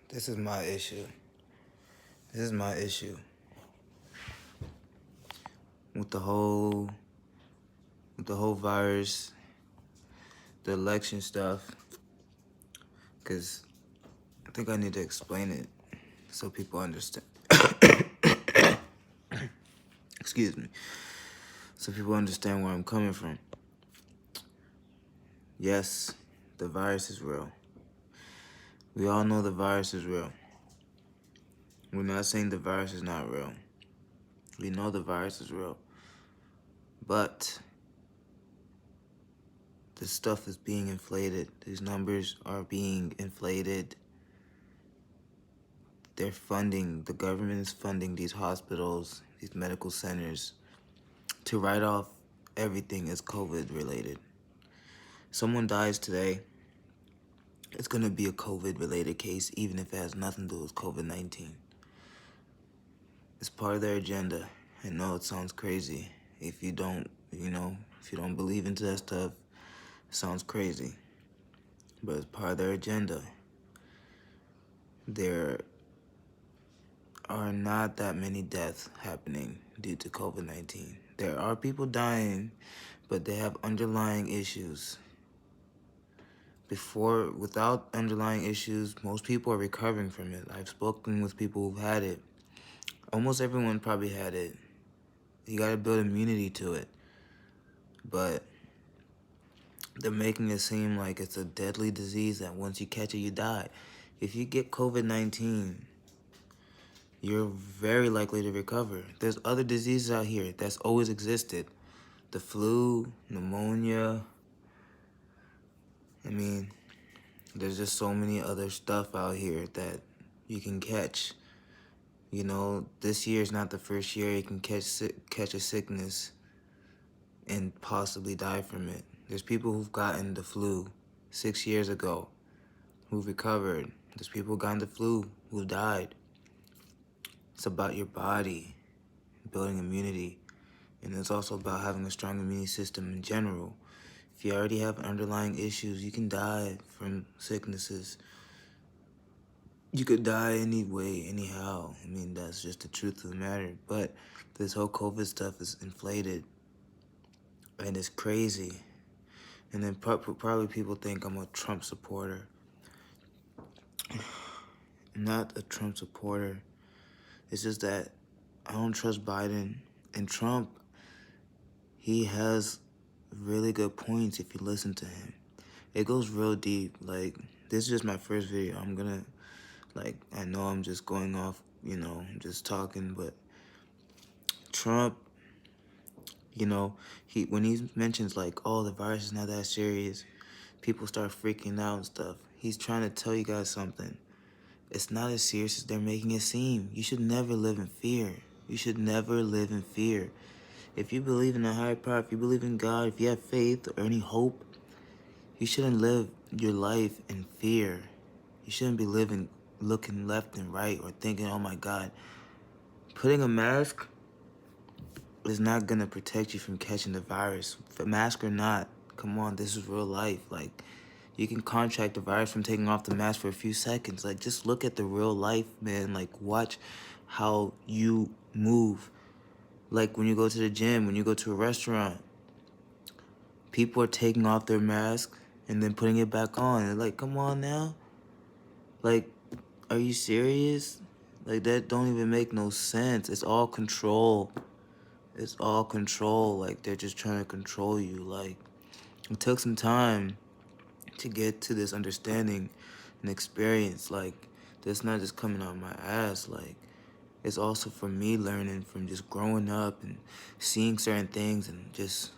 This is my issue. This is my issue with the whole virus, the election stuff, because I think I need to explain it so people understand. Excuse me. So people understand where I'm coming from. Yes, the virus is real. We all know the virus is real. We're not saying the virus is not real. We know the virus is real. But this stuff is being inflated. These numbers are being inflated. The government is funding these hospitals, these medical centers, to write off everything as COVID related. Someone dies today, it's gonna be a COVID related case, even if it has nothing to do with COVID-19. It's part of their agenda. I know it sounds crazy. If you don't believe into that stuff, it sounds crazy. But it's part of their agenda. There are not that many deaths happening due to COVID-19. There are people dying, but they have underlying issues. Without underlying issues, most people are recovering from it. I've spoken with people who've had it. Almost everyone probably had it. You gotta build immunity to it. But they're making it seem like it's a deadly disease that once you catch it, you die. If you get COVID-19, you're very likely to recover. There's other diseases out here that's always existed. The flu, pneumonia. I mean, there's just so many other stuff out here that you can catch. You know, this year is not the first year you can catch a sickness and possibly die from it. There's people who've gotten the flu 6 years ago who've recovered. There's people who gotten the flu who died. It's about your body, building immunity. And it's also about having a strong immune system in general. If you already have underlying issues, you can die from sicknesses. You could die anyway, anyhow. I mean, that's just the truth of the matter. But this whole COVID stuff is inflated. And it's crazy. And then probably people think I'm a Trump supporter. I'm not a Trump supporter. It's just that I don't trust Biden. And Trump, he has really good points if you listen to him. It goes real deep. Like, this is just my first video. I know I'm just going off, just talking, but Trump, when he mentions like, oh, the virus is not that serious, people start freaking out and stuff. He's trying to tell you guys something. It's not as serious as they're making it seem. You should never live in fear. You should never live in fear. If you believe in a higher power, if you believe in God, if you have faith or any hope, you shouldn't live your life in fear. You shouldn't be looking left and right or thinking, oh my God. Putting a mask is not gonna protect you from catching the virus. Mask or not, come on, this is real life. Like, you can contract the virus from taking off the mask for a few seconds. Like, just look at the real life, man. Like, watch how you move. Like, when you go to the gym, when you go to a restaurant, people are taking off their mask and then putting it back on. And like, come on now. Like, are you serious? Like, that don't even make no sense. It's all control. It's all control. Like, they're just trying to control you. Like, it took some time to get to this understanding and experience. Like, that's not just coming out of my ass. Like, it's also for me learning from just growing up and seeing certain things and just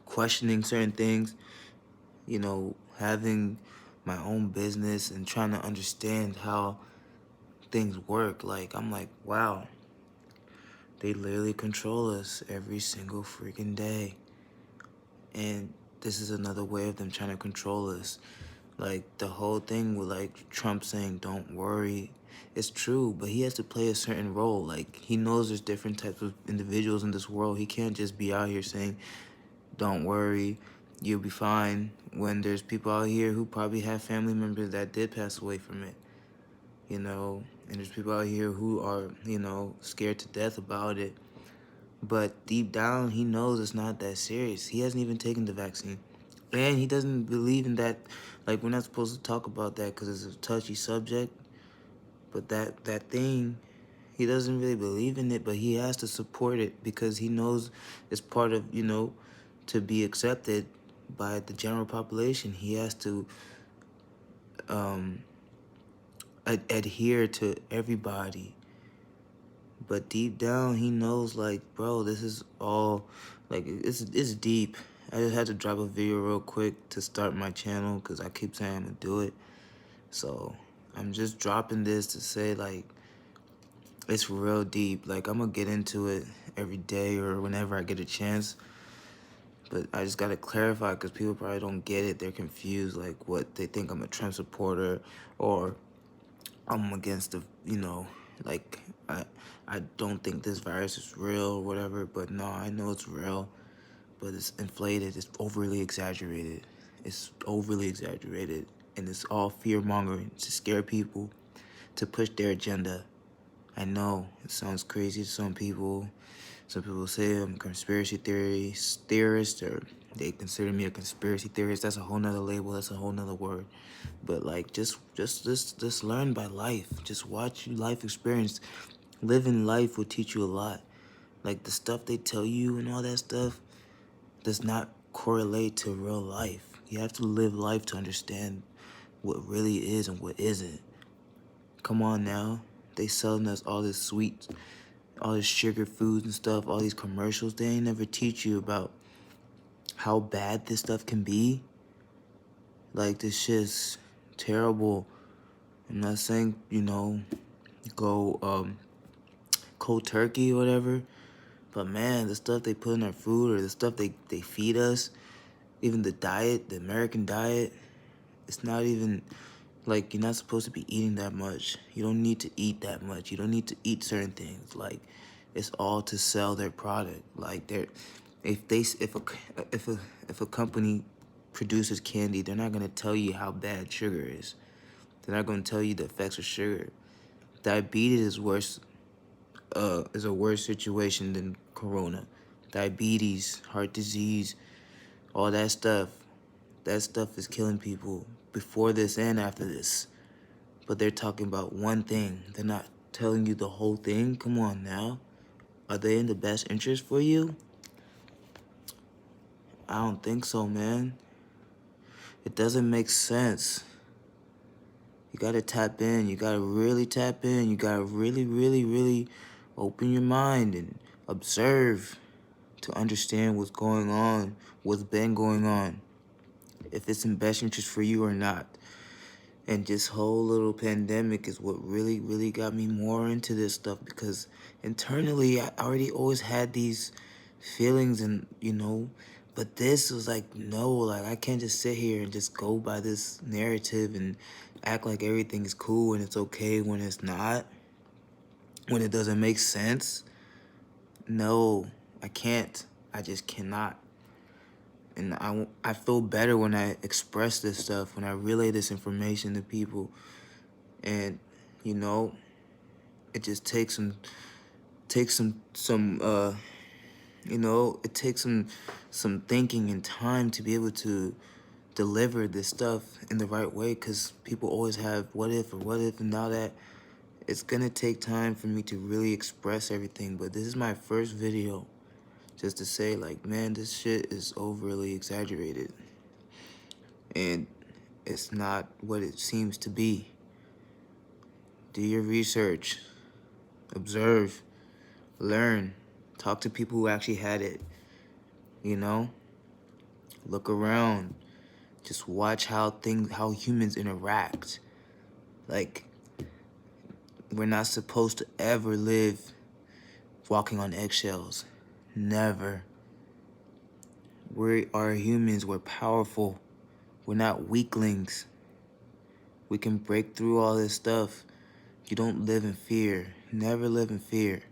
questioning certain things, having my own business and trying to understand how things work. Like, I'm like, wow, they literally control us every single freaking day. And this is another way of them trying to control us. Like, the whole thing with, like, Trump saying, don't worry. It's true, but he has to play a certain role. Like, he knows there's different types of individuals in this world. He can't just be out here saying, don't worry, you'll be fine, when there's people out here who probably have family members that did pass away from it. you know, and there's people out here who are, you know, scared to death about it. But deep down, he knows it's not that serious. He hasn't even taken the vaccine. And he doesn't believe in that. Like, we're not supposed to talk about that because it's a touchy subject. But that thing, he doesn't really believe in it, but he has to support it because he knows it's part of, you know, to be accepted by the general population. He has to adhere to everybody. But deep down, he knows, like, bro, this is all, like, it's deep. I just had to drop a video real quick to start my channel because I keep saying I'm gonna do it. So I'm just dropping this to say, like, it's real deep. Like, I'm gonna get into it every day or whenever I get a chance. But I just gotta clarify because people probably don't get it. They're confused, like, what they think I'm a Trump supporter or I'm against the, you know, like, I don't think this virus is real or whatever, but no, I know it's real, but it's inflated, it's overly exaggerated. It's overly exaggerated, and it's all fear-mongering to scare people, to push their agenda. I know it sounds crazy to some people. Some people say I'm a conspiracy theorist, or they consider me a conspiracy theorist. That's a whole nother label. That's a whole nother word. But like, just learn by life. Just watch life experience. Living life will teach you a lot. Like, the stuff they tell you and all that stuff does not correlate to real life. You have to live life to understand what really is and what isn't. Come on now. They selling us all this sweet, all this sugar foods and stuff, all these commercials. They ain't never teach you about how bad this stuff can be. Like, this shit's terrible. I'm not saying, you know, go cold turkey or whatever, but man, the stuff they put in our food or the stuff they feed us, even the diet, the American diet, it's not even, like, you're not supposed to be eating that much. You don't need to eat that much. You don't need to eat certain things. Like, it's all to sell their product. Like, if a company produces candy, they're not gonna tell you how bad sugar is. They're not gonna tell you the effects of sugar. Diabetes is a worse situation than corona. Diabetes, heart disease, all that stuff. That stuff is killing people before this and after this. But they're talking about one thing. They're not telling you the whole thing. Come on now. Are they in the best interest for you? I don't think so, man. It doesn't make sense. You gotta tap in. You gotta really tap in. You gotta really, really, really open your mind and observe to understand what's going on, what's been going on, if it's in best interest for you or not. And this whole little pandemic is what really, really got me more into this stuff, because internally I already always had these feelings and, you know, but this was like, no, like, I can't just sit here and just go by this narrative and act like everything is cool and it's okay when it's not, when it doesn't make sense. No, I can't. I just cannot. And I feel better when I express this stuff, when I relay this information to people. And, you know, it just takes some you know, it takes some thinking and time to be able to deliver this stuff in the right way, because people always have what if, and now that it's gonna take time for me to really express everything. But this is my first video just to say, like, man, this shit is overly exaggerated and it's not what it seems to be. Do your research, observe, learn, talk to people who actually had it, you know? Look around, just watch how humans interact. Like, we're not supposed to ever live walking on eggshells. Never. We are humans, we're powerful. We're not weaklings. We can break through all this stuff. You don't live in fear. Never live in fear.